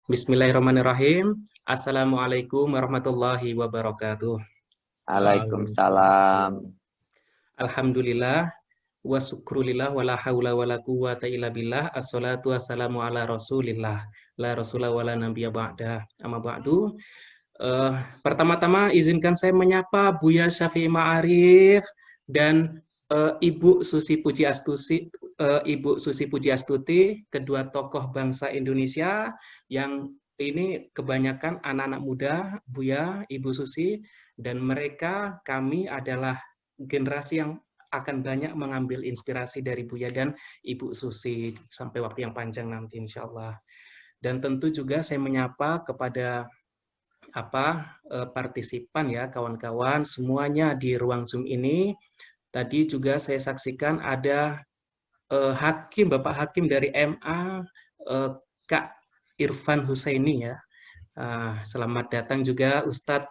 Bismillahirrahmanirrahim. Assalamualaikum warahmatullahi wabarakatuh. Waalaikumsalam. Alhamdulillah wa syukrulillah wa la haula wa la quwwata illa billah. Assalatu wassalamu ala Rasulillah. La rasula wa la nabiyya ba'da. Amma ba'du. Pertama-tama izinkan saya menyapa Buya Syafi'i Ma'arif dan Ibu Susi Pujiastuti, kedua tokoh bangsa Indonesia yang ini kebanyakan anak-anak muda, Buya, Ibu Susi, dan mereka kami adalah generasi yang akan banyak mengambil inspirasi dari Buya dan Ibu Susi sampai waktu yang panjang nanti insya Allah. Dan tentu juga saya menyapa kepada partisipan ya, kawan-kawan semuanya di ruang Zoom ini. Tadi juga saya saksikan ada Bapak Hakim dari MA, Kak Irfan Husaini ya. Selamat datang juga Ustadz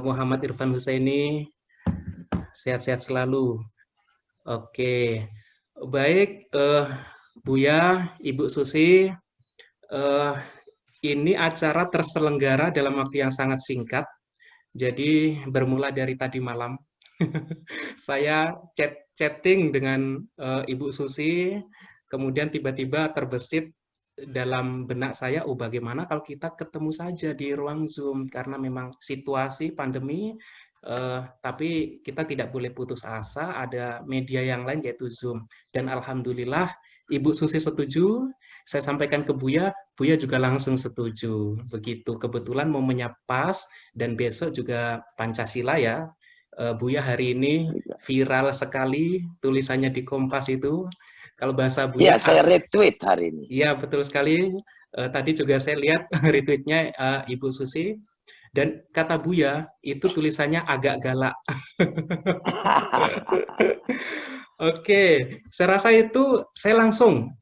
Muhammad Irfan Husaini. Sehat-sehat selalu. Oke, baik Buya, Ibu Susi, ini acara terselenggara dalam waktu yang sangat singkat. Jadi bermula dari tadi malam. Saya chatting dengan Ibu Susi, kemudian tiba-tiba terbesit dalam benak saya, oh bagaimana kalau kita ketemu saja di ruang Zoom, karena memang situasi pandemi, tapi kita tidak boleh putus asa, ada media yang lain yaitu Zoom. Dan Alhamdulillah Ibu Susi setuju, saya sampaikan ke Buya, Buya juga langsung setuju. Begitu, kebetulan momennya pas, dan besok juga Pancasila ya. Buya hari ini viral sekali tulisannya di Kompas itu. Kalau bahasa Buya, ya, saya retweet hari ini. Iya, betul sekali. Tadi juga saya lihat retweetnya Ibu Susi. Dan kata Buya, itu tulisannya agak galak. Oke, saya rasa itu saya langsung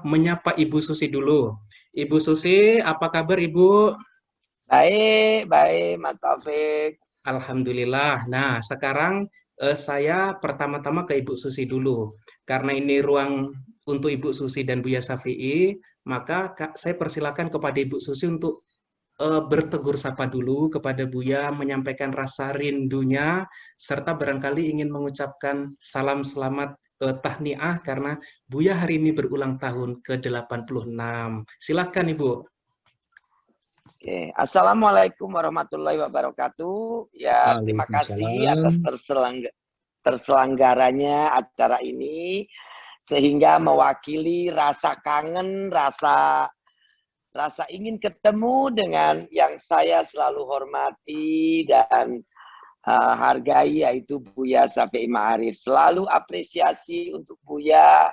menyapa Ibu Susi dulu. Ibu Susi, apa kabar Ibu? Baik, baik Mas Taufik. Alhamdulillah. Nah, sekarang saya pertama-tama ke Ibu Susi dulu. Karena ini ruang untuk Ibu Susi dan Buya Syafi'i, maka saya persilakan kepada Ibu Susi untuk bertegur sapa dulu kepada Buya, menyampaikan rasa rindunya, serta barangkali ingin mengucapkan salam selamat tahniah karena Buya hari ini berulang tahun ke-86. Silakan Ibu. Oke. Assalamualaikum warahmatullahi wabarakatuh. Ya, terima kasih atas terselenggaranya acara ini, sehingga mewakili rasa kangen, rasa ingin ketemu dengan yang saya selalu hormati dan hargai, yaitu Buya Syafi'i Ma'arif. Selalu apresiasi untuk Buya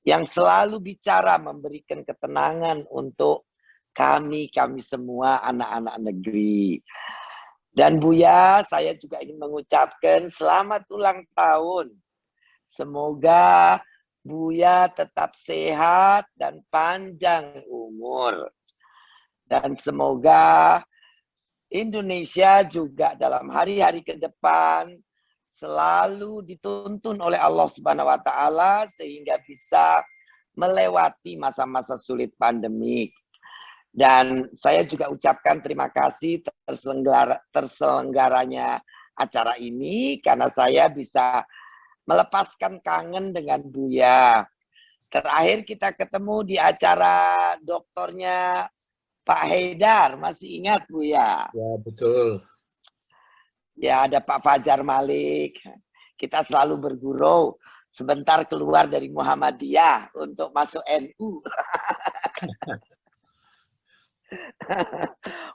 yang selalu bicara memberikan ketenangan untuk kami semua anak-anak negeri. Dan Buya, saya juga ingin mengucapkan selamat ulang tahun. Semoga Buya tetap sehat dan panjang umur. Dan semoga Indonesia juga dalam hari-hari ke depan selalu dituntun oleh Allah Subhanahu wa taala sehingga bisa melewati masa-masa sulit pandemi. Dan saya juga ucapkan terima kasih terselenggaranya acara ini karena saya bisa melepaskan kangen dengan Buya. Terakhir kita ketemu di acara doktornya Pak Haidar, masih ingat Buya? Ya, betul. Ya, ada Pak Fajar Malik. Kita selalu bergurau sebentar keluar dari Muhammadiyah untuk masuk NU.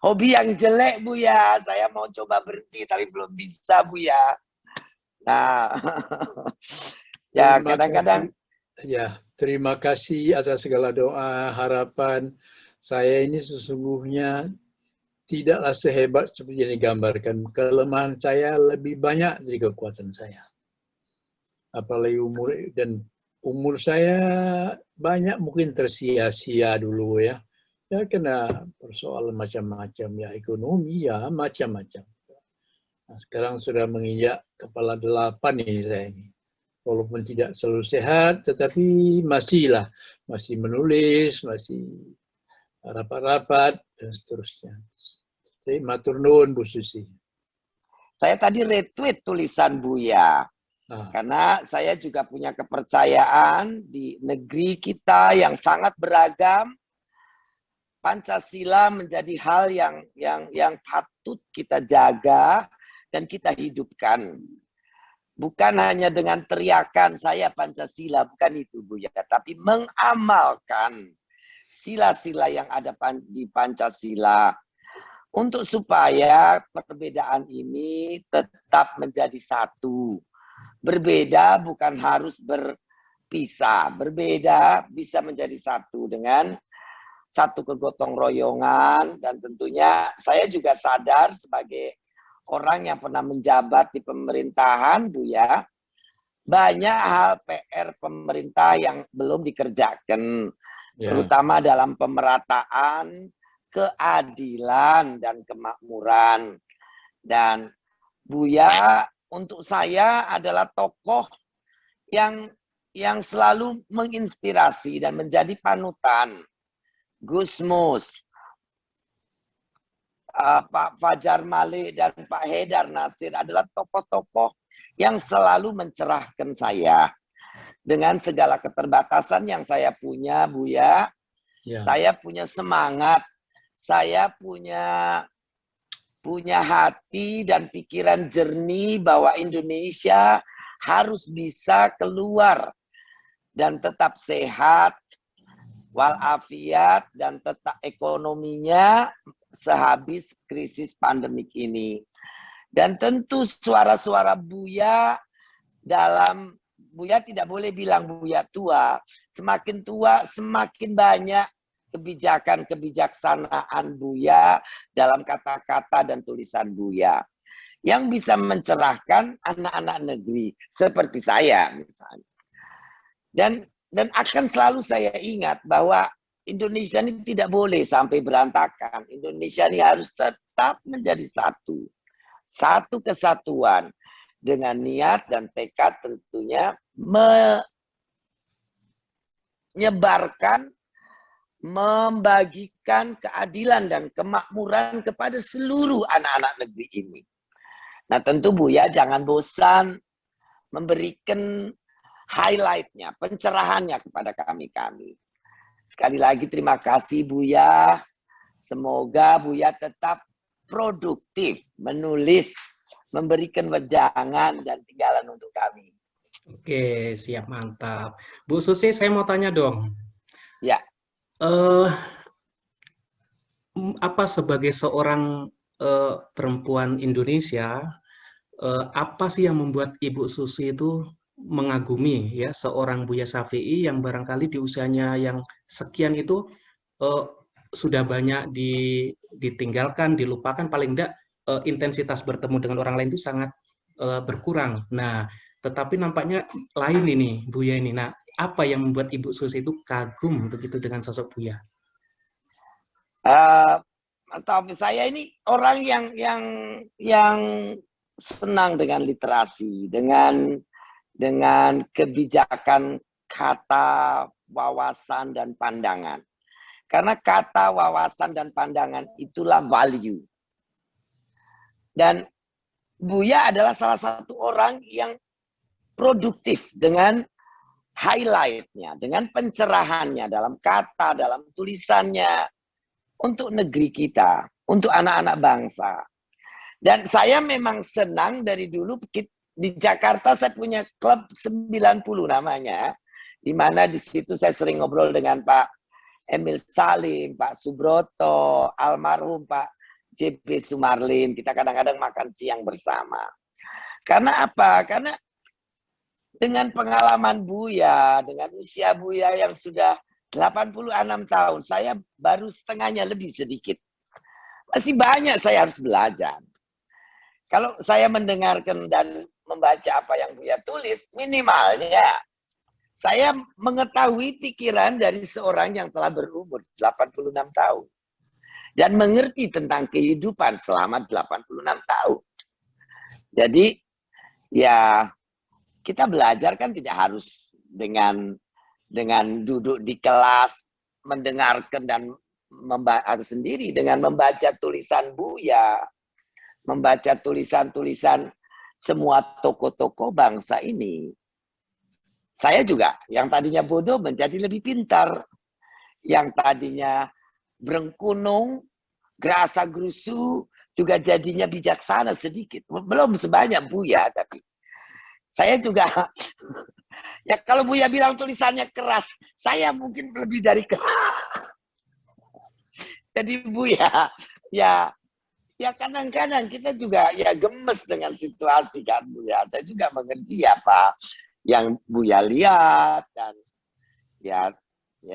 Hobi yang jelek Buya, saya mau coba berhenti tapi belum bisa Buya. Nah, ya kadang-kadang. Ya, terima kasih atas segala doa, harapan. Saya ini sesungguhnya tidaklah sehebat seperti yang digambarkan. Kelemahan saya lebih banyak dari kekuatan saya. Apalagi umur saya banyak mungkin tersia-sia dulu ya. Ya kena persoalan macam-macam ya, ekonomi ya macam-macam. Nah, sekarang sudah menginjak kepala 8 ini saya ini. Walaupun tidak selalu sehat, tetapi masih menulis, masih rapat-rapat, dan seterusnya. Jadi, matur nuwun Bu Susi. Saya tadi retweet tulisan Buya. Karena saya juga punya kepercayaan di negeri kita yang sangat beragam, Pancasila menjadi hal yang patut kita jaga dan kita hidupkan. Bukan hanya dengan teriakan saya Pancasila, bukan itu Bu ya, tapi mengamalkan sila-sila yang ada di Pancasila untuk supaya perbedaan ini tetap menjadi satu. Berbeda bukan harus berpisah, berbeda bisa menjadi satu dengan satu kegotong royongan, dan tentunya saya juga sadar sebagai orang yang pernah menjabat di pemerintahan, Bu ya, banyak hal PR pemerintah yang belum dikerjakan, terutama dalam pemerataan, keadilan, dan kemakmuran. Dan Buya untuk saya adalah tokoh yang selalu menginspirasi dan menjadi panutan. Gus Mus, Pak Fajar Malik, dan Pak Haidar Nasir adalah tokoh-tokoh yang selalu mencerahkan saya. Dengan segala keterbatasan yang saya punya, Buya, saya punya semangat, saya punya hati dan pikiran jernih bahwa Indonesia harus bisa keluar dan tetap sehat, walafiat, dan tetap ekonominya sehabis krisis pandemik ini. Dan tentu suara-suara Buya Buya tidak boleh bilang Buya tua. Semakin tua, semakin banyak kebijaksanaan Buya dalam kata-kata dan tulisan Buya yang bisa mencerahkan anak-anak negeri seperti saya misalnya. Dan akan selalu saya ingat bahwa Indonesia ini tidak boleh sampai berantakan. Indonesia ini harus tetap menjadi satu. Satu kesatuan. Dengan niat dan tekad tentunya menyebarkan, membagikan keadilan dan kemakmuran kepada seluruh anak-anak negeri ini. Nah tentu Buya jangan bosan memberikan highlight-nya, pencerahannya kepada kami-kami. Sekali lagi terima kasih Buya. Semoga Buya tetap produktif, menulis, memberikan wejangan dan tinggalan untuk kami. Oke, siap, mantap. Bu Susi, saya mau tanya dong. Ya. Apa sebagai seorang perempuan Indonesia, apa sih yang membuat Ibu Susi itu mengagumi ya seorang Buya Syafi'i yang barangkali di usianya yang sekian itu sudah banyak ditinggalkan, dilupakan, paling tidak intensitas bertemu dengan orang lain itu sangat berkurang. Nah, tetapi nampaknya lain ini Buya ini. Nah, apa yang membuat Ibu Susi itu kagum begitu dengan sosok Buya? Tapi saya ini orang yang senang dengan literasi, dengan kebijakan kata, wawasan, dan pandangan. Karena kata, wawasan, dan pandangan itulah value. Dan Buya adalah salah satu orang yang produktif dengan highlight-nya, dengan pencerahannya dalam kata, dalam tulisannya, untuk negeri kita, untuk anak-anak bangsa. Dan saya memang senang dari dulu. Di Jakarta saya punya klub 90 namanya, di mana di situ saya sering ngobrol dengan Pak Emil Salim, Pak Subroto, almarhum Pak JB Sumarlin. Kita kadang-kadang makan siang bersama. Karena apa? Karena dengan pengalaman Buya, dengan usia Buya yang sudah 86 tahun, saya baru setengahnya lebih sedikit. Masih banyak saya harus belajar. Kalau saya mendengarkan dan membaca apa yang Buya tulis, minimalnya saya mengetahui pikiran dari seorang yang telah berumur 86 tahun. Dan mengerti tentang kehidupan selama 86 tahun. Jadi, ya kita belajar kan tidak harus dengan duduk di kelas, mendengarkan dan sendiri dengan membaca tulisan Buya, membaca tulisan-tulisan semua tokoh-tokoh bangsa ini. Saya juga yang tadinya bodoh menjadi lebih pintar. Yang tadinya berengkunung, gerasa gerusu, juga jadinya bijaksana sedikit. Belum sebanyak Buya, tapi saya juga, ya kalau Buya bilang tulisannya keras, saya mungkin lebih dari keras. Jadi Buya, ya kadang-kadang kita juga ya gemes dengan situasi kan Buya. Saya juga mengerti apa yang Buya lihat dan ya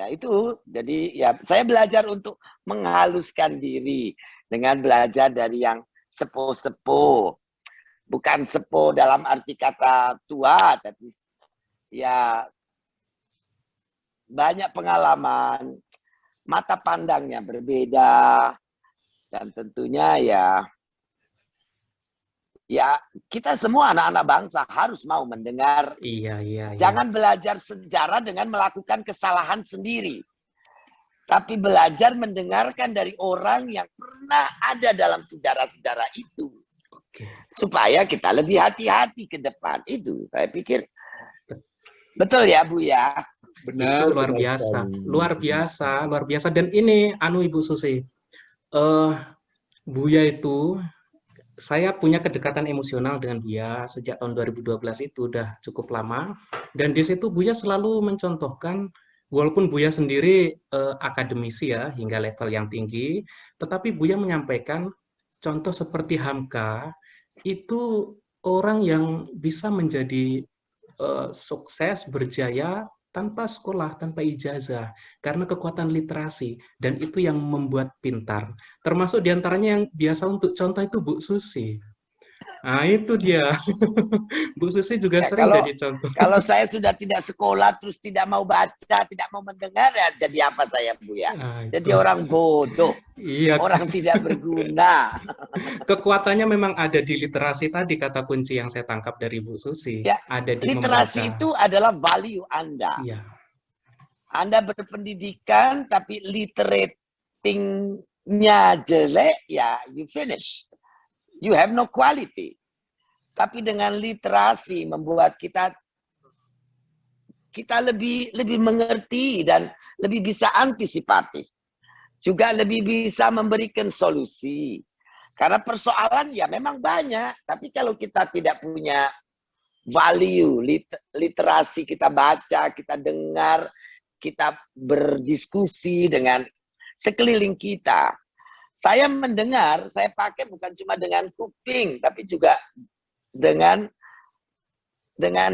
itu. Jadi ya saya belajar untuk menghaluskan diri dengan belajar dari yang sepuh-sepuh. Bukan sepuh dalam arti kata tua, tapi ya banyak pengalaman, mata pandangnya berbeda, dan tentunya ya kita semua anak-anak bangsa harus mau mendengar. Iya. Jangan belajar sejarah dengan melakukan kesalahan sendiri. Tapi belajar mendengarkan dari orang yang pernah ada dalam sejarah-sejarah itu. Oke. Supaya kita lebih hati-hati ke depan. Itu saya pikir. Betul ya Bu ya? Benar, Itu luar benar biasa. sekali. Luar biasa. Dan ini, Ibu Susi, Buya itu, saya punya kedekatan emosional dengan Buya sejak tahun 2012 itu udah cukup lama. Dan di situ Buya selalu mencontohkan, walaupun Buya sendiri akademisi ya hingga level yang tinggi, tetapi Buya menyampaikan contoh seperti Hamka itu orang yang bisa menjadi sukses berjaya tanpa sekolah, tanpa ijazah, karena kekuatan literasi, dan itu yang membuat pintar. Termasuk diantaranya yang biasa untuk contoh itu Bu Susi. Nah, itu dia. Bu Susi juga Ya, sering jadi contoh. kalau saya sudah tidak sekolah, terus tidak mau baca, tidak mau mendengar, ya jadi apa saya Bu ya? Nah, Jadi itu. orang bodoh, Iya, orang tidak berguna. kekuatannya memang ada di literasi tadi, kata kunci yang saya tangkap dari Bu Susi. Ya, Ada di literasi membaca. itu adalah value Anda. Iya. Anda berpendidikan tapi literatingnya jelek, ya you finish. You have no quality. Tapi dengan literasi membuat kita lebih mengerti dan lebih bisa antisipatif. Juga lebih bisa memberikan solusi. Karena persoalan ya memang banyak, tapi kalau kita tidak punya value, literasi, kita baca, kita dengar, kita berdiskusi dengan sekeliling kita. Saya mendengar, saya pakai bukan cuma dengan kuping, tapi juga dengan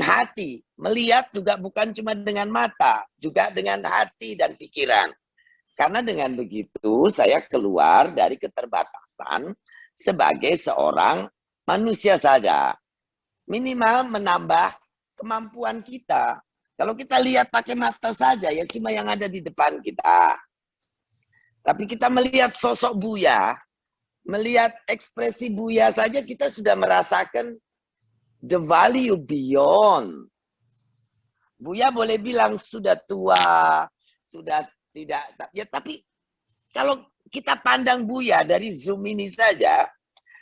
hati. Melihat juga bukan cuma dengan mata, juga dengan hati dan pikiran. Karena dengan begitu saya keluar dari keterbatasan sebagai seorang manusia saja. Minimal menambah kemampuan kita. Kalau kita lihat pakai mata saja, ya cuma yang ada di depan kita. Tapi kita melihat sosok Buya, melihat ekspresi Buya saja, kita sudah merasakan the value beyond. Buya boleh bilang sudah tua, sudah tidak. Ya, tapi kalau kita pandang Buya dari Zoom ini saja,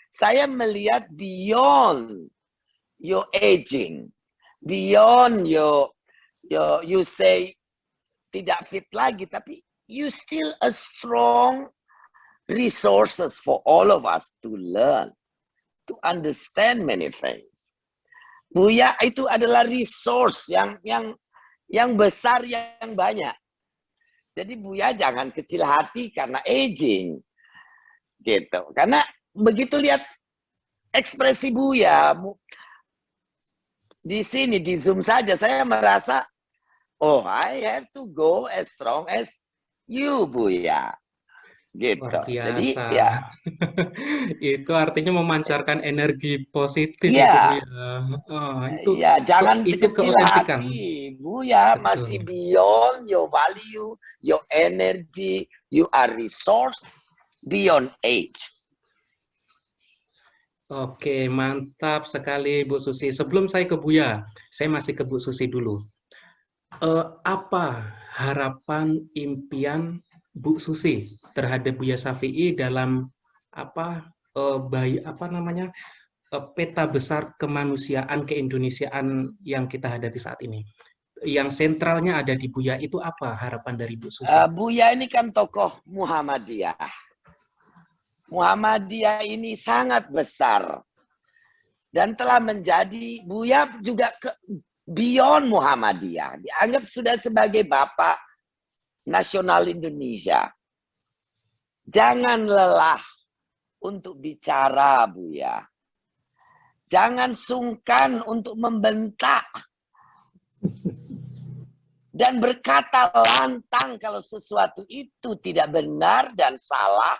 saya melihat beyond your aging, beyond you say tidak fit lagi, tapi you still a strong resources for all of us to learn, to understand many things. Buya itu adalah resource yang besar, yang banyak. Jadi Buya jangan kecil hati karena aging, gitu. Karena begitu lihat ekspresi Buya di sini di Zoom saja, saya merasa, oh, I have to go as strong as you, Buya. Gitu. Luar biasa. Jadi ya. Itu artinya memancarkan energi positif Iya. itu Buya. Oh, Ya, jangan itu kecil keautentikan. hati. Buya masih beyond your value, your energy, you are resource beyond age. Oke, mantap sekali Bu Susi. Sebelum saya ke Buya, saya masih ke Bu Susi dulu. Apa harapan, impian Bu Susi terhadap Buya Syafi'i dalam peta besar kemanusiaan keindonesiaan yang kita hadapi saat ini. Yang sentralnya ada di Buya itu apa harapan dari Bu Susi? Buya ini kan tokoh Muhammadiyah. Muhammadiyah ini sangat besar dan telah menjadi Buya juga beyond Muhammadiyah. Dianggap sudah sebagai bapak nasional Indonesia. Jangan lelah untuk bicara, Buya. Jangan sungkan untuk membentak dan berkata lantang kalau sesuatu itu tidak benar dan salah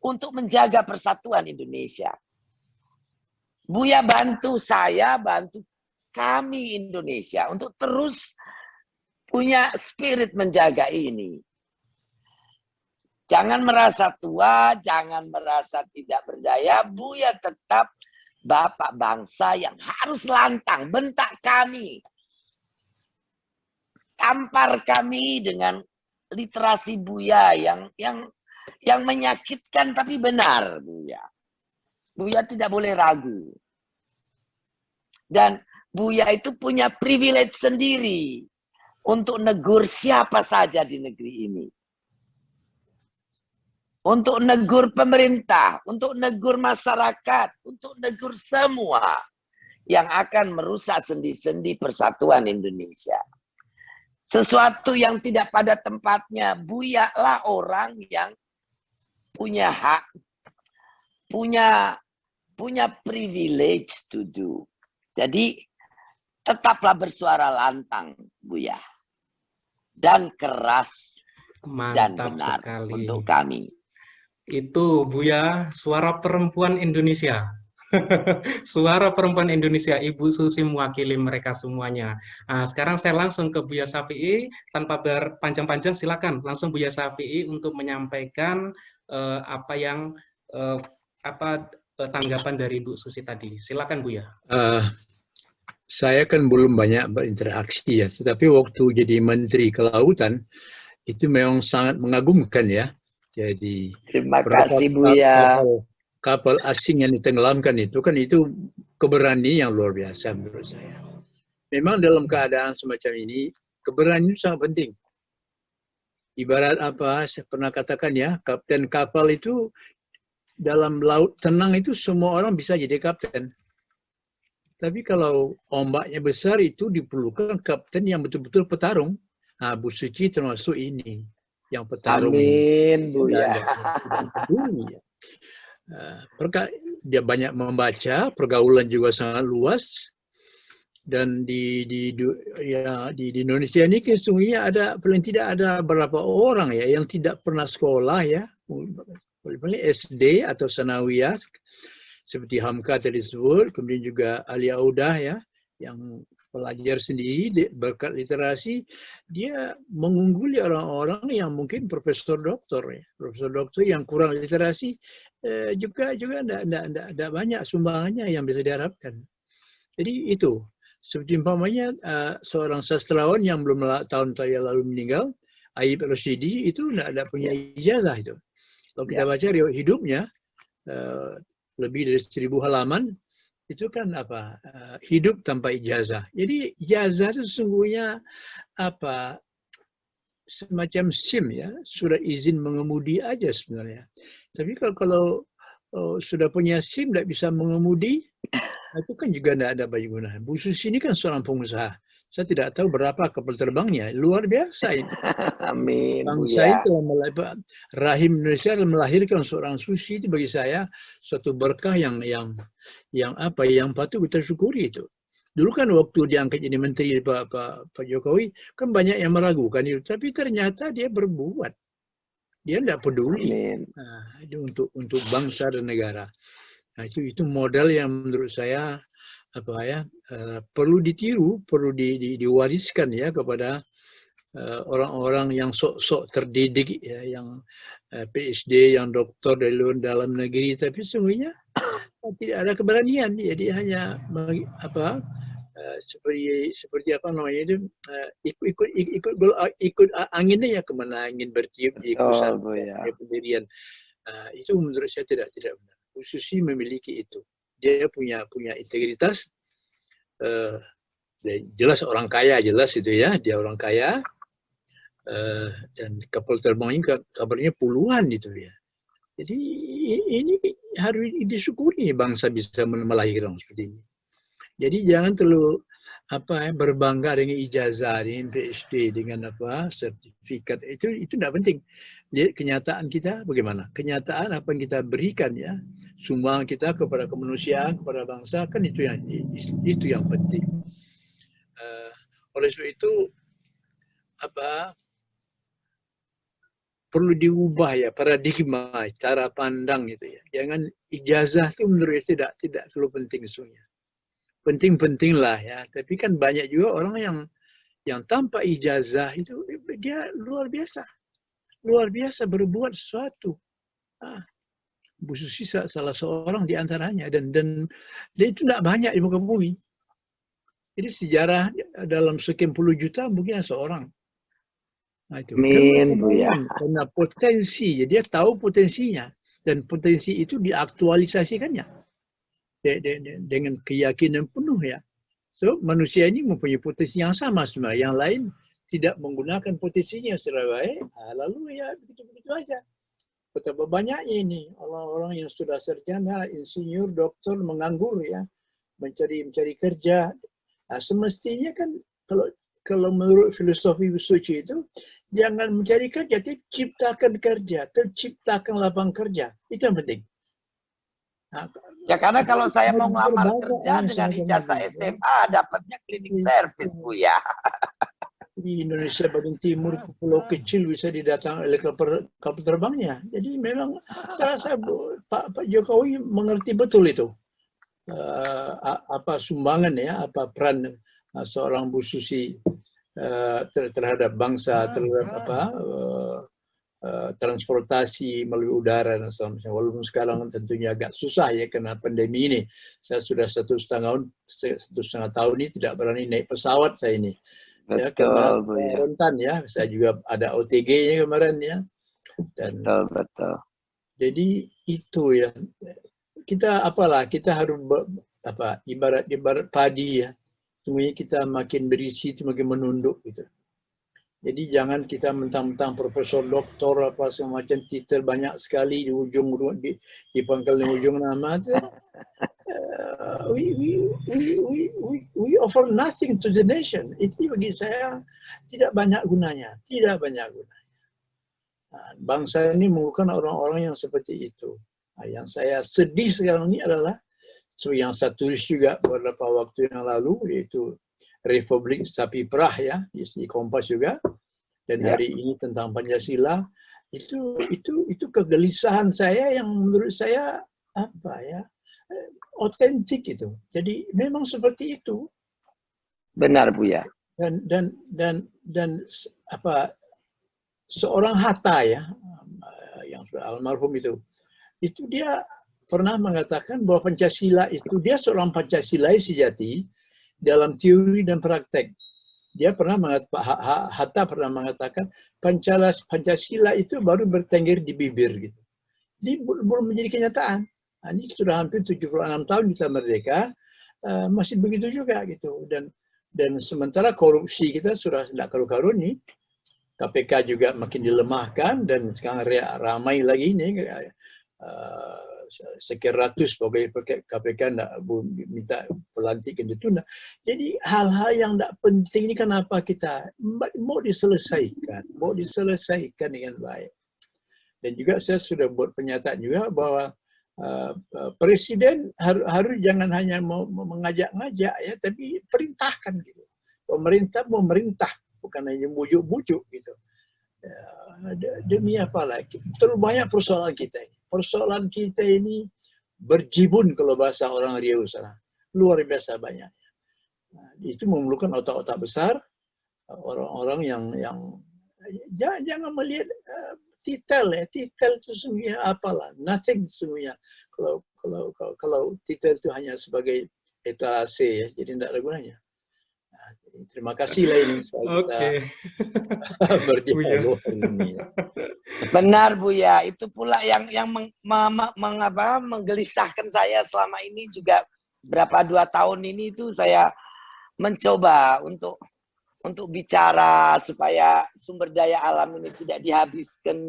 untuk menjaga persatuan Indonesia. Buya bantu saya, bantu kami Indonesia untuk terus punya spirit menjaga ini. Jangan merasa tua, jangan merasa tidak berdaya. Buya tetap bapak bangsa yang harus lantang, bentak kami. Tampar kami dengan literasi Buya yang menyakitkan tapi benar, Buya. Buya tidak boleh ragu. Dan Buya itu punya privilege sendiri untuk negur siapa saja di negeri ini. Untuk negur pemerintah, untuk negur masyarakat, untuk negur semua yang akan merusak sendi-sendi persatuan Indonesia. Sesuatu yang tidak pada tempatnya, Buya lah orang yang punya hak, punya privilege to do. Jadi tetaplah bersuara lantang, Buya, dan keras. Mantap dan benar sekali. Untuk kami. Itu Buya, suara perempuan Indonesia. Suara perempuan Indonesia, Ibu Susi mewakili mereka semuanya. Nah, sekarang saya langsung ke Buya Syafi'i, tanpa berpanjang-panjang, silakan langsung Buya Syafi'i untuk menyampaikan tanggapan dari Ibu Susi tadi. Silakan Buya. Saya kan belum banyak berinteraksi ya, tetapi waktu jadi Menteri Kelautan itu memang sangat mengagumkan ya. Jadi terima kasih Buya. Kapal asing yang ditenggelamkan itu kan itu keberanian yang luar biasa menurut saya. Memang dalam keadaan semacam ini keberanian itu sangat penting. Ibarat apa saya pernah katakan ya, kapten kapal itu dalam laut tenang itu semua orang bisa jadi kapten. Tapi kalau ombaknya besar itu diperlukan kapten yang betul-betul petarung. Nah, Bu Suci termasuk ini yang petarung. Amin, Buya. Dia banyak membaca, pergaulan juga sangat luas, dan di Indonesia ini sesungguhnya ada paling tidak ada beberapa orang ya yang tidak pernah sekolah ya, SD atau sanawiyah seperti Hamka tadi disebut, kemudian juga Ali Audah ya yang pelajar sendiri berkat literasi, dia mengungguli orang-orang yang mungkin profesor doktor yang kurang literasi juga tidak banyak sumbangannya yang bisa diharapkan. Jadi itu seperti umpamanya seorang sastrawan yang belum tahun lalu meninggal, Ayib Rashidi, itu tidak punya ijazah itu. Kalau kita baca riwayat hidupnya lebih dari 1000 halaman. Itu kan hidup tanpa ijazah. Jadi ijazah itu sesungguhnya semacam SIM ya, surat izin mengemudi aja sebenarnya. Tapi kalau sudah punya SIM tidak bisa mengemudi, itu kan juga tidak ada banyak guna. Bu Susi ini kan seorang pengusaha. Saya tidak tahu berapa kapal terbangnya, luar biasa ini. Amin. Bangsa ini rahim Indonesia melahirkan seorang Susi, itu bagi saya suatu berkah yang patut kita syukuri itu. Dulu kan waktu diangkat jadi menteri Pak Jokowi kan banyak yang meragukan itu, tapi ternyata dia berbuat. Dia tidak peduli untuk bangsa dan negara. Nah, itu modal yang menurut saya perlu ditiru, perlu diwariskan ya kepada orang-orang yang sok-sok terdidik ya, yang PhD, yang doktor dari dalam negeri, tapi sesungguhnya tidak ada keberanian. Jadi hanya seperti apa namanya itu, ikut anginnya ya, kemana angin bertiup di pusat Betul, Buya. pendirian. Itu menurut saya tidak benar. Bu Susi memiliki itu. Dia punya integritas. Jelas orang kaya, jelas itu ya, dia orang kaya. Dan kapal terbang ini kabarnya puluhan itu ya. Jadi ini harus disyukuri bangsa bisa melahirkan seperti ini. Jadi jangan terlalu berbangga dengan ijazah, dengan PhD, dengan sertifikat, itu tidak penting. Jadi kenyataan kita bagaimana? Kenyataan apa yang kita berikan ya, sumbang kita kepada kemanusiaan, kepada bangsa, kan itu yang penting. Oleh sebab itu perlu diubah ya paradigma, cara pandang itu ya. Jangan ijazah itu menurut saya tidak terlalu penting sesungguhnya. Penting lah ya, tapi kan banyak juga orang yang tanpa ijazah itu dia luar biasa berbuat sesuatu. Bu Susi salah seorang di antaranya, dan dia itu tidak banyak di muka bumi. Jadi sejarah dalam sekian puluh juta mungkin seorang. Itu karena potensi, dia tahu potensinya, dan potensi itu diaktualisasikannya dengan keyakinan penuh ya. So manusia ini mempunyai potensi yang sama sebenarnya. Yang lain tidak menggunakan potensinya secara baik. Lalu ya begitu aja. Betapa banyaknya ini orang-orang yang sudah sarjana, insinyur, doktor menganggur ya, mencari kerja. Semestinya kan kalau menurut filosofi suci itu, jangan mencari kerja, tapi ciptakan kerja, terciptakan lapangan kerja. Itu yang penting. Ya karena kalau saya mau ngelamar kerja dengan ijazah SMA, dapatnya cleaning service, Buya. Di Indonesia bagian timur, pulau kecil bisa didatangi oleh kapal terbangnya. Jadi memang saya rasa Pak Jokowi mengerti betul itu. Apa sumbangan ya, apa peran seorang Bu Susi terhadap bangsa, terhadap transportasi melalui udara dan sebagainya. Walaupun sekarang tentunya agak susah ya karena pandemi ini. Saya sudah satu setengah tahun ini tidak berani naik pesawat saya ini. Ya, karena rentan ya. Saya juga ada OTG-nya kemarin ya. Dan betul. Jadi itu ya. Kita harus ibarat padi ya. Semuanya kita makin berisi itu makin menunduk gitu. Jadi jangan kita mentang-mentang profesor, doktor, apa semacam titel banyak sekali di ujung dipangkal di ujung nama. We offer nothing to the nation. Itu bagi saya tidak banyak gunanya, Bangsa ini memerlukan orang-orang yang seperti itu. Yang saya sedih sekarang ini adalah yang saya tulis juga beberapa waktu yang lalu, yaitu Republik Sapi Perah ya, di Kompas juga, dan hari ini tentang Pancasila. Itu kegelisahan saya yang menurut saya otentik itu. Jadi memang seperti itu. Benar, Buya. Dan seorang Hatta ya, yang almarhum itu dia pernah mengatakan bahwa Pancasila itu, dia seorang Pancasilais sejati dalam teori dan praktek. Dia pernah Hatta pernah mengatakan Pancasila itu baru bertengger di bibir gitu. Ini belum menjadi kenyataan. Ini sudah hampir 76 tahun kita merdeka, masih begitu juga gitu. Dan sementara korupsi kita sudah tidak karu-karu nih, KPK juga makin dilemahkan, dan sekarang ramai lagi ini sekian ratus pegawai KPK minta pelantikan ditunda. Jadi hal-hal yang tidak penting ini kenapa kita mau diselesaikan dengan baik. Dan juga saya sudah buat pernyataan juga bahwa presiden harus jangan hanya mengajak-ngajak ya, tapi perintahkan gitu. Pemerintah memerintah, bukan hanya bujuk-bujuk gitu. Demi apa lagi? Terlalu banyak persoalan kita ini. Persoalan kita ini berjibun kalau bahasa orang Riau sana. Luar biasa banyaknya. Itu memerlukan otak-otak besar, orang-orang yang jangan melihat titel ya. Titel itu sesungguhnya apalah, nothing sesungguhnya. Kalau titel itu hanya sebagai etalase ya, jadi tidak ada gunanya. Nah, terima kasih lah ini saya bisa Oke. berdialog hari ini. Benar Buya, itu pula yang menggelisahkan saya selama ini juga berapa 2 tahun ini itu saya mencoba untuk bicara supaya sumber daya alam ini tidak dihabiskan,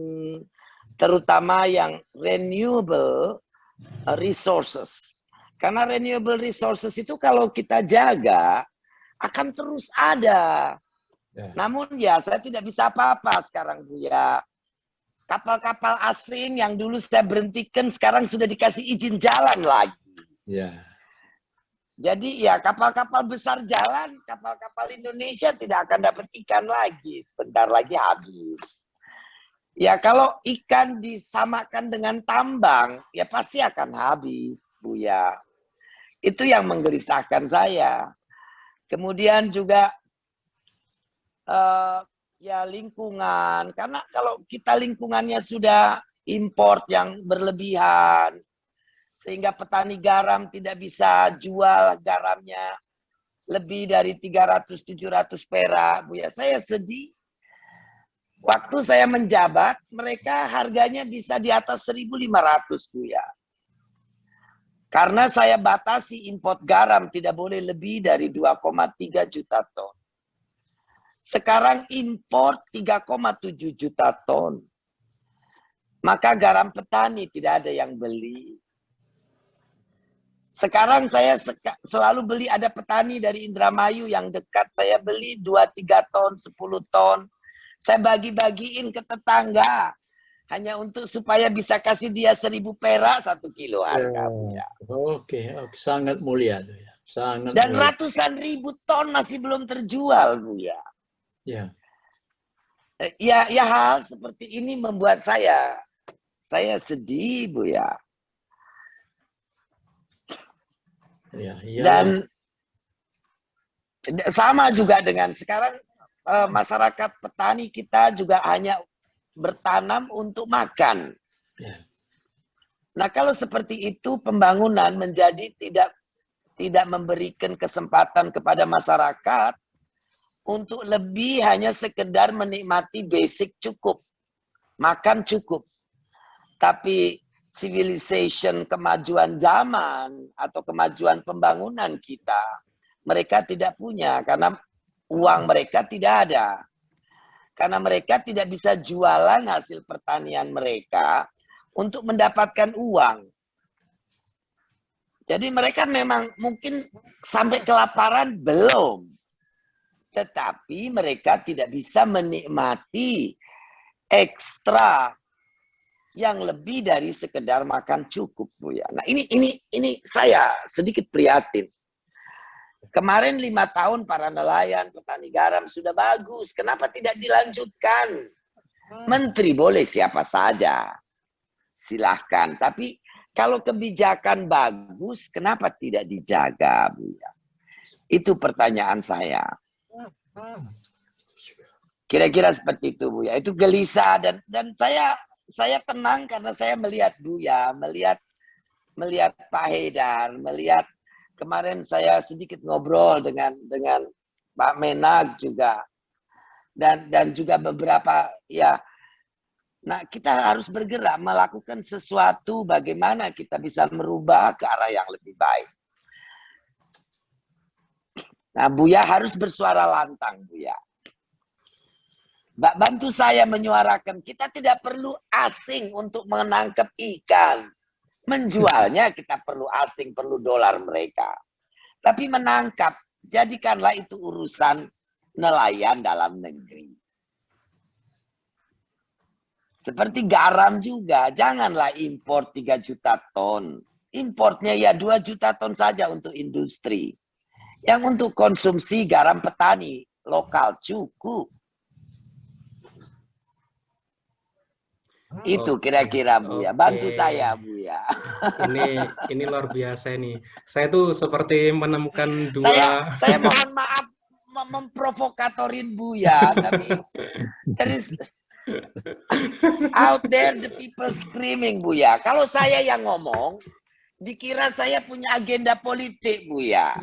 terutama yang renewable resources. Karena renewable resources itu kalau kita jaga akan terus ada. Ya. Namun ya saya tidak bisa apa-apa sekarang Buya. Kapal-kapal asing yang dulu saya berhentikan sekarang sudah dikasih izin jalan lagi. Ya. Jadi ya kapal-kapal besar jalan, kapal-kapal Indonesia tidak akan dapat ikan lagi. Sebentar lagi habis. Ya kalau ikan disamakan dengan tambang, ya pasti akan habis, Buya. Itu yang menggelisahkan saya. Kemudian juga ya lingkungan. Karena kalau kita lingkungannya sudah import yang berlebihan, sehingga petani garam tidak bisa jual garamnya lebih dari 300-700 perak. Buya, saya sedih. Waktu saya menjabat, mereka harganya bisa di atas 1.500, Buya. Karena saya batasi import garam tidak boleh lebih dari 2,3 juta ton. Sekarang import 3,7 juta ton. Maka garam petani tidak ada yang beli. Sekarang saya selalu beli, ada petani dari Indramayu yang dekat, saya beli 2-3 ton, 10 ton. Saya bagi-bagiin ke tetangga. Hanya untuk supaya bisa kasih dia 1.000 perak 1 kilo harga. Ya. Oke, sangat mulia. Sangat Dan mulia. ratusan ribu ton masih belum terjual, Buya. Ya. Ya hal seperti ini membuat saya sedih, Buya. Ya, Dan sama juga dengan sekarang masyarakat petani kita juga hanya bertanam untuk makan. ya. Nah kalau seperti itu pembangunan menjadi tidak memberikan kesempatan kepada masyarakat untuk lebih hanya sekedar menikmati basic cukup, makan cukup. Tapi civilization, kemajuan zaman atau kemajuan pembangunan kita, mereka tidak punya karena uang mereka tidak ada. Karena mereka tidak bisa jualan hasil pertanian mereka untuk mendapatkan uang. Jadi mereka memang mungkin sampai kelaparan belum. Tetapi mereka tidak bisa menikmati ekstra yang lebih dari sekedar makan cukup, Buya. Nah, ini saya sedikit prihatin. Kemarin 5 tahun para nelayan, petani garam sudah bagus. Kenapa tidak dilanjutkan? Menteri boleh siapa saja. Silahkan. Tapi kalau kebijakan bagus, kenapa tidak dijaga, Buya? Itu pertanyaan saya. Kira-kira seperti itu, Buya. Itu gelisah dan saya tenang karena saya melihat Buya, melihat Pak Haidar, melihat kemarin saya sedikit ngobrol dengan Pak Menak juga dan juga beberapa ya. Nah, kita harus bergerak melakukan sesuatu bagaimana kita bisa merubah ke arah yang lebih baik. Nah, Buya harus bersuara lantang, Buya. Bantu saya menyuarakan, kita tidak perlu asing untuk menangkap ikan. Menjualnya kita perlu asing, perlu dolar mereka. Tapi menangkap, jadikanlah itu urusan nelayan dalam negeri. Seperti garam juga, janganlah impor 3 juta ton. Importnya ya 2 juta ton saja untuk industri. Yang untuk konsumsi garam petani lokal cukup. Itu kira-kira, Buya. Bantu saya, Buya. Ini luar biasa nih. Saya tuh seperti menemukan dua. Saya mohon maaf memprovokatorin Buya, tapi there is out there the people screaming, Buya. Kalau saya yang ngomong, dikira saya punya agenda politik, Buya.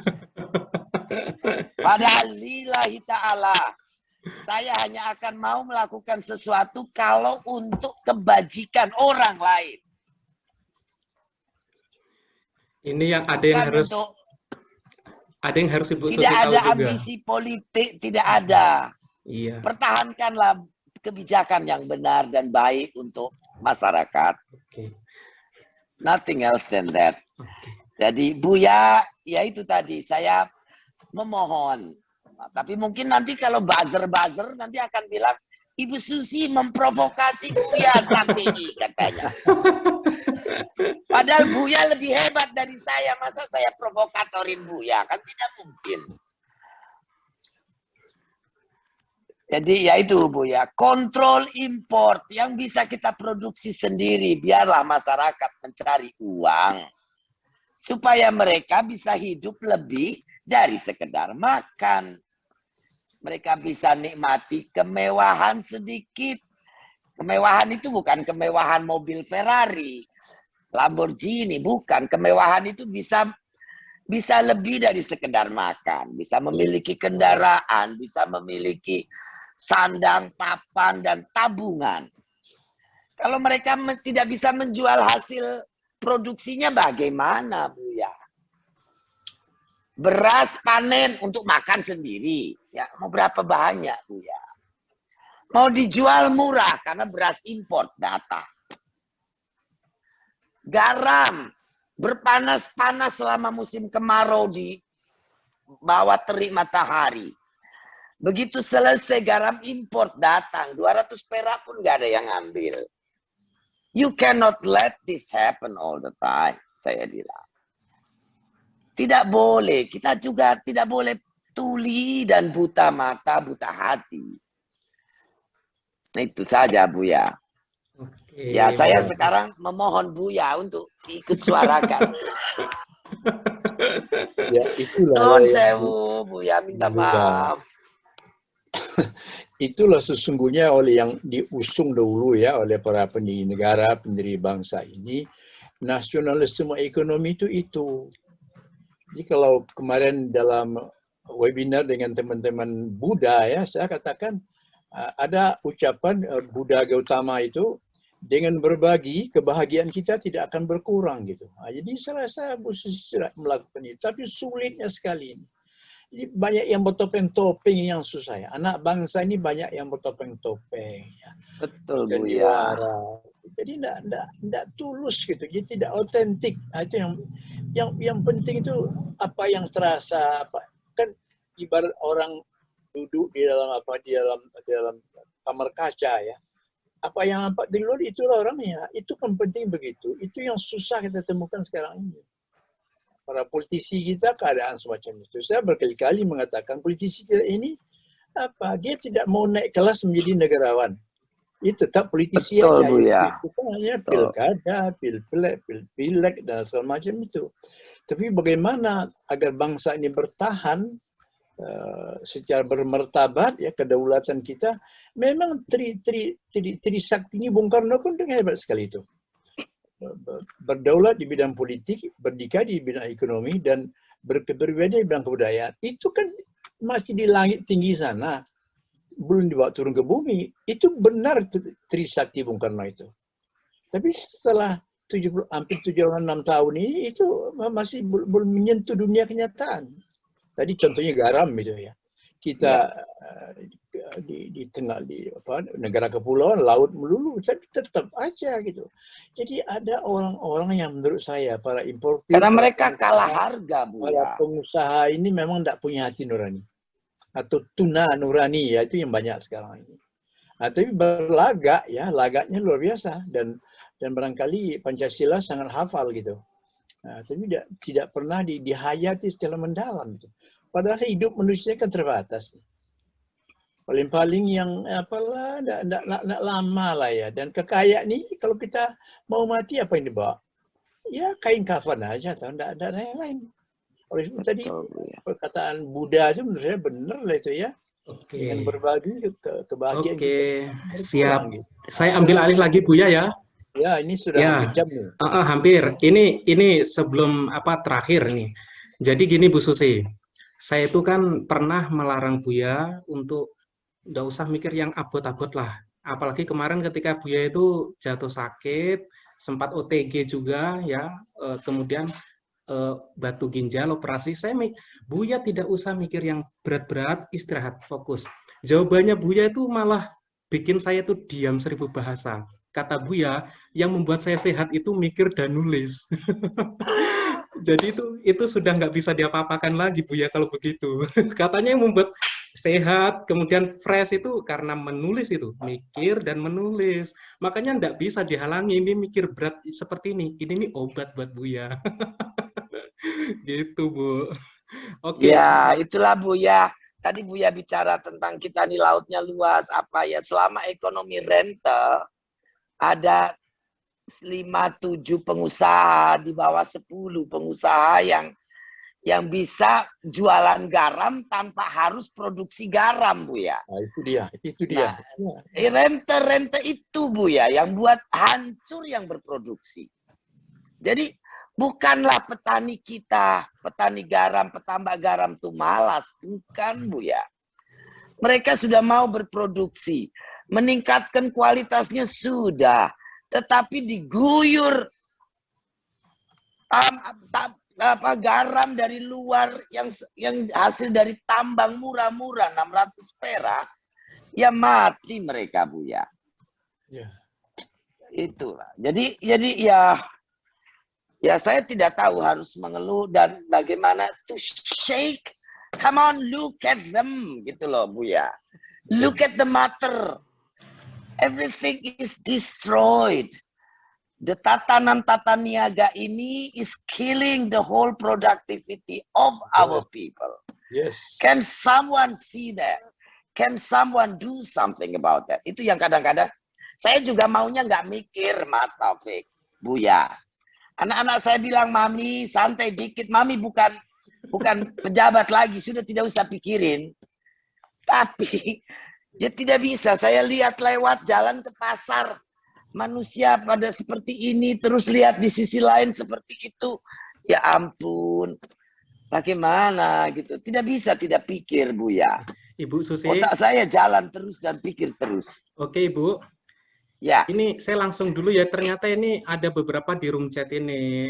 Padahal lillahi ta'ala, saya hanya akan mau melakukan sesuatu kalau untuk kebajikan orang lain. Ini yang ada Bukan yang harus untuk, Ibu Susi tidak tahu ada juga. ambisi politik, tidak ada. Iya. Pertahankanlah kebijakan yang benar dan baik untuk masyarakat. Oke. Nothing else than that. Oke. Jadi Buya, ya itu tadi saya memohon. Tapi mungkin nanti kalau buzzer-buzzer nanti akan bilang Ibu Susi memprovokasi Buya strategi katanya. Padahal Buya lebih hebat dari saya. Masa saya provokatorin Buya? Kan tidak mungkin. Jadi ya itu Buya, kontrol import yang bisa kita produksi sendiri. Biarlah masyarakat mencari uang. Supaya mereka bisa hidup lebih dari sekedar makan. Mereka bisa nikmati kemewahan sedikit. Kemewahan itu bukan kemewahan mobil Ferrari, Lamborghini, bukan. Kemewahan itu bisa lebih dari sekedar makan. Bisa memiliki kendaraan, bisa memiliki sandang, papan, dan tabungan. Kalau mereka tidak bisa menjual hasil produksinya bagaimana, Buya? Beras panen untuk makan sendiri. Ya, mau berapa banyak, Buya? Mau dijual murah karena beras import datang. Garam berpanas-panas selama musim kemarau di bawah terik matahari. Begitu selesai garam import datang, 200 perak pun nggak ada yang ambil. You cannot let this happen all the time, saya bilang. Tidak boleh, kita juga tidak boleh tuli dan buta mata, buta hati. Nah, itu saja, Buya. Oke, Ya, saya sekarang memohon Buya untuk ikut suarakan. Ya, itulah Nuhun yang sewu, Buya minta maaf. itulah sesungguhnya oleh yang diusung dahulu ya oleh para pendiri negara, pendiri bangsa ini, nasionalisme ekonomi itu. Jadi kalau kemarin dalam webinar dengan teman-teman Buddha ya, saya katakan ada ucapan Buddha Gautama itu, dengan berbagi kebahagiaan kita tidak akan berkurang gitu. Jadi saya rasa Bu Susi melakukan itu, tapi sulitnya sekali ini. Jadi banyak yang bertopeng-topeng yang susah ya. Anak bangsa ini banyak yang bertopeng-topeng ya. Betul, Sandiwara. Buya. Jadi tidak tulus gitu. Jadi tidak otentik. Itu yang penting itu apa yang terasa, apa kan ibarat orang duduk di dalam dalam kamar kaca ya. Apa yang nampak di luar itulah orangnya. Itu kan penting begitu. Itu yang susah kita temukan sekarang ini. Para politisi kita keadaan semacam itu. Saya berkali-kali mengatakan politisi kita ini dia tidak mau naik kelas menjadi negarawan. Dia tetap politisi Betul, aja. Buya. Itu kan hanya pilkada, pilek dan segala macam itu. Tapi bagaimana agar bangsa ini bertahan secara bermartabat ya, kedaulatan kita, memang Trisakti ini Bung Karno pun hebat sekali itu. Berdaulat di bidang politik, berdikari di bidang ekonomi, dan berkepribadian di bidang kebudayaan. Itu kan masih di langit tinggi sana, belum dibawa turun ke bumi. Itu benar Trisakti Bung Karno itu. Tapi setelah hampir 76 tahun ini, itu masih belum menyentuh dunia kenyataan. Tadi contohnya garam gitu ya. Kita di tengah negara kepulauan, laut melulu, tapi tetap aja gitu. Jadi ada orang-orang yang menurut saya para importir, Karena mereka kalah harga, Buya. Para pengusaha ini memang tidak punya hati nurani atau tuna nurani ya, itu yang banyak sekarang ini. Tapi berlagak ya, lagaknya luar biasa, dan barangkali Pancasila sangat hafal gitu. Tapi tidak pernah dihayati secara mendalam gitu. Padahal hidup manusia kan terbatas. Paling-paling yang apalah, tidak lama lah ya. Dan kekayaan ini kalau kita mau mati apa yang dibawa? Ya kain kafan aja, tidak ada yang lain. Oleh itu tadi perkataan Buddha itu menurut saya benar lah itu ya. Oke. Dengan berbagi kebahagiaan Oke, kita. siap. Gitu. Saya ambil alih lagi Buya ya. Ya, ini sudah Ya, hampir jam nih. hampir. Ini sebelum terakhir nih. Jadi gini Bu Susi, saya itu kan pernah melarang Buya untuk nggak usah mikir yang abot-abot lah. Apalagi kemarin ketika Buya itu jatuh sakit, sempat OTG juga ya, kemudian batu ginjal, operasi. Buya tidak usah mikir yang berat-berat, istirahat, fokus. Jawabannya Buya itu malah bikin saya tuh diam 1000 bahasa. Kata Buya, yang membuat saya sehat itu mikir dan nulis. Jadi itu sudah nggak bisa diapa-apakan lagi Buya kalau begitu. Katanya yang membuat sehat, kemudian fresh itu karena menulis itu, mikir dan menulis. Makanya nggak bisa dihalangi, ini mikir berat seperti ini. Ini obat buat Buya. Gitu, Bu. Oke. Ya, itulah Buya. Tadi Buya bicara tentang kita nih lautnya luas apa ya. Selama ekonomi rental ada 5-7 pengusaha, di bawah 10 pengusaha yang bisa jualan garam tanpa harus produksi garam, Buya. Nah, itu dia, itu dia. Nah, rente itu, Buya, yang buat hancur yang berproduksi. Jadi bukanlah petani kita, petani garam, petambak garam itu malas. Bukan, Buya. Mereka sudah mau berproduksi. Meningkatkan kualitasnya sudah. Tetapi diguyur garam dari luar yang hasil dari tambang murah-murah 600 perak. Ya mati mereka, Buya. Ya. Itulah. Jadi ya saya tidak tahu harus mengeluh dan bagaimana to shake. Come on, look at them gitu loh, Buya. Look at the matter. Everything is destroyed. The tatanan tata niaga ini is killing the whole productivity of our people. Yes. Can someone see that? Can someone do something about that? Itu yang kadang-kadang saya juga maunya nggak mikir, Mas Taufik, Buya. Anak-anak saya bilang, Mami santai dikit. Mami bukan pejabat lagi, sudah tidak usah pikirin. Tapi ya tidak bisa. Saya lihat lewat jalan ke pasar, manusia pada seperti ini, terus lihat di sisi lain seperti itu. Ya ampun, bagaimana gitu? Tidak bisa tidak pikir, Buya. Ibu Susi. Otak saya jalan terus dan pikir terus. Oke, Ibu. Ya. Ini saya langsung dulu ya. Ternyata ini ada beberapa di room chat ini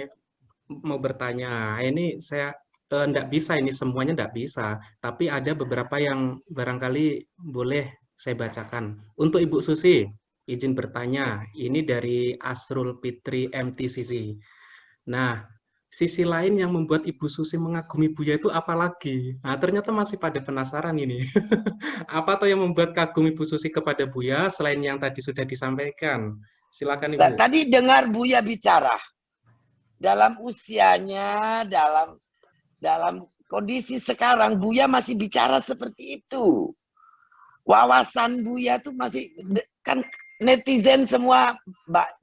mau bertanya. Ini saya enggak bisa, ini semuanya enggak bisa. Tapi ada beberapa yang barangkali boleh saya bacakan. Untuk Ibu Susi, izin bertanya. Ini dari Asrul Fitri MTCC. Nah, sisi lain yang membuat Ibu Susi mengagumi Buya itu apa lagi? Nah, ternyata masih pada penasaran ini. Apa tuh yang membuat kagum Ibu Susi kepada Buya selain yang tadi sudah disampaikan? Silakan Ibu. Tadi dengar Buya bicara. Dalam usianya, dalam kondisi sekarang, Buya masih bicara seperti itu. Wawasan Buya tuh masih, kan netizen semua,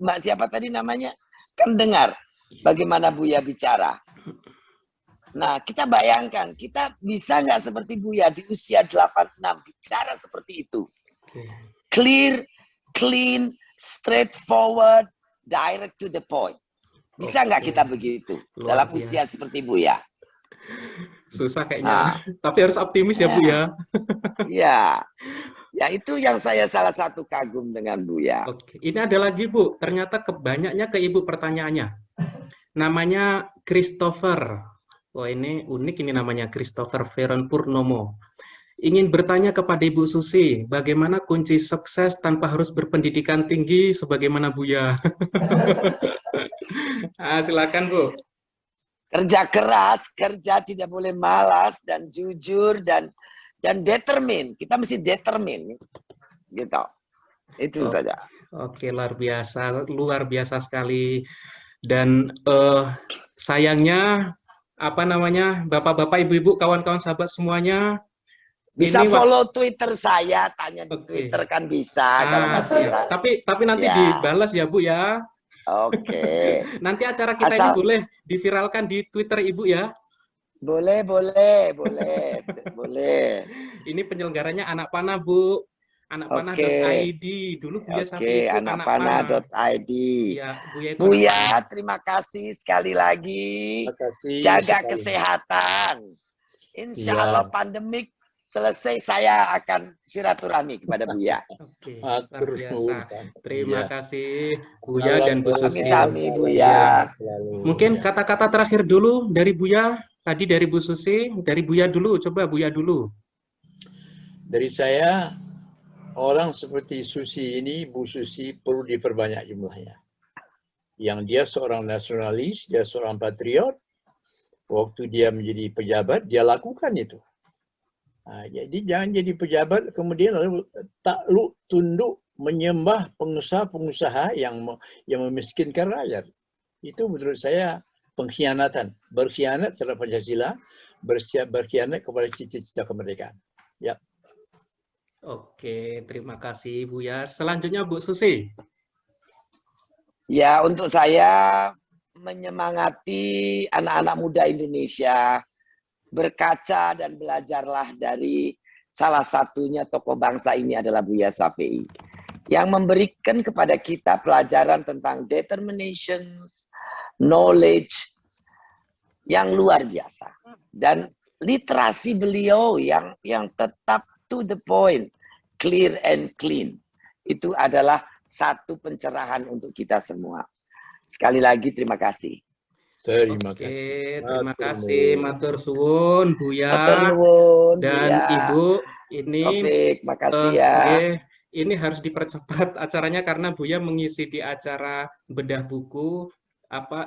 Mbak siapa tadi namanya? Kan dengar bagaimana Buya bicara. Nah, kita bayangkan, kita bisa nggak seperti Buya di usia 86 bicara seperti itu. Clear, clean, straightforward, direct to the point. Bisa nggak kita begitu dalam usia seperti Buya? Susah kayaknya, tapi harus optimis ya Bu ya. Ya, ya itu yang saya salah satu kagum dengan Buya. Oke, ini ada lagi Bu, ternyata banyaknya ke Ibu pertanyaannya. Namanya Christopher. Wah ini unik, ini namanya Christopher Veron Purnomo. Ingin bertanya kepada Ibu Susi, bagaimana kunci sukses tanpa harus berpendidikan tinggi sebagaimana Buya? Silakan Bu. Kerja keras, kerja tidak boleh malas dan jujur dan determin. Kita mesti determin, gitu. Itu saja. Oke, luar biasa sekali. Dan sayangnya bapak-bapak, ibu-ibu, kawan-kawan, sahabat semuanya. Bisa follow Twitter saya, tanya di Twitter kan bisa. Kalau masih tapi nanti dibalas ya Bu ya. Oke. Nanti acara kita ini boleh diviralkan di Twitter Ibu ya. Boleh. Ini penyelenggaranya anak panah Bu. anakpanah.id. Dulu Buya Safi itu anak panah. anakpanah.id. Iya, Buya itu anak Buya, panah. terima kasih sekali lagi. Terima kasih Jaga sekali. kesehatan. Insya Iya. Allah pandemik selesai, saya akan silaturahmi kepada Buya. Oke, Matur luar biasa. nuwun. Terima Iya. kasih Buya dan Bu Susi. Sami-sami, Buya. Iya. Selalu. Mungkin kata-kata terakhir dulu dari Buya, tadi dari Bu Susi, dari Buya dulu, coba Buya dulu. Dari saya, orang seperti Susi ini, Bu Susi, perlu diperbanyak jumlahnya. Yang dia seorang nasionalis, dia seorang patriot, waktu dia menjadi pejabat, dia lakukan itu. Nah, jadi jangan jadi pejabat, kemudian lalu takluk, tunduk, menyembah pengusaha-pengusaha yang memiskinkan rakyat. Itu menurut saya pengkhianatan. Berkhianat terhadap Pancasila, berkhianat kepada cita-cita kemerdekaan. Ya. Oke, terima kasih Buya. Selanjutnya Bu Susi. Ya, untuk saya menyemangati anak-anak muda Indonesia, berkaca dan belajarlah dari salah satunya tokoh bangsa ini adalah Buya Syafi'i, yang memberikan kepada kita pelajaran tentang determination, knowledge yang luar biasa, dan literasi beliau yang tetap to the point, clear and clean. Itu adalah satu pencerahan untuk kita semua. Sekali lagi terima kasih. Terima Oke, kasih. terima kasih Matur suwun Buya Matur nuwun, dan Buya. Ibu. Ini Taufik, makasih ya. ini harus dipercepat acaranya karena Buya mengisi di acara bedah buku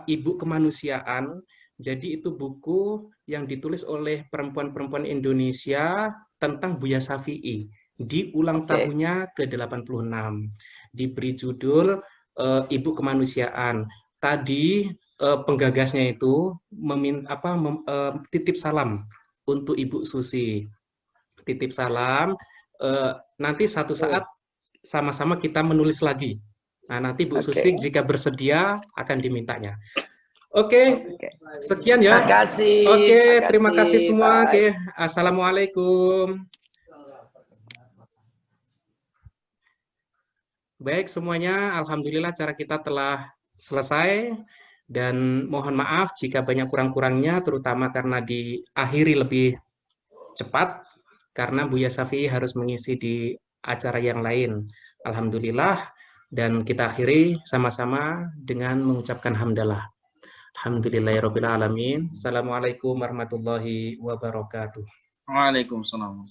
Ibu Kemanusiaan. Jadi itu buku yang ditulis oleh perempuan-perempuan Indonesia tentang Buya Syafi'i di ulang tahunnya ke-86. Diberi judul Ibu Kemanusiaan. Tadi penggagasnya itu titip salam untuk Ibu Susi. Titip salam. Nanti satu saat sama-sama kita menulis lagi. Nah, nanti Bu Susi jika bersedia akan dimintanya. Oke, sekian ya. Terima kasih. Oke, terima kasih semua. Bye. Oke, assalamualaikum. Baik semuanya, alhamdulillah acara kita telah selesai dan mohon maaf jika banyak kurang-kurangnya, terutama karena diakhiri lebih cepat karena Buya Syafi'i harus mengisi di acara yang lain. Alhamdulillah, dan kita akhiri sama-sama dengan mengucapkan hamdalah. Alhamdulillahirabbil alamin. Assalamualaikum warahmatullahi wabarakatuh. Waalaikumsalam.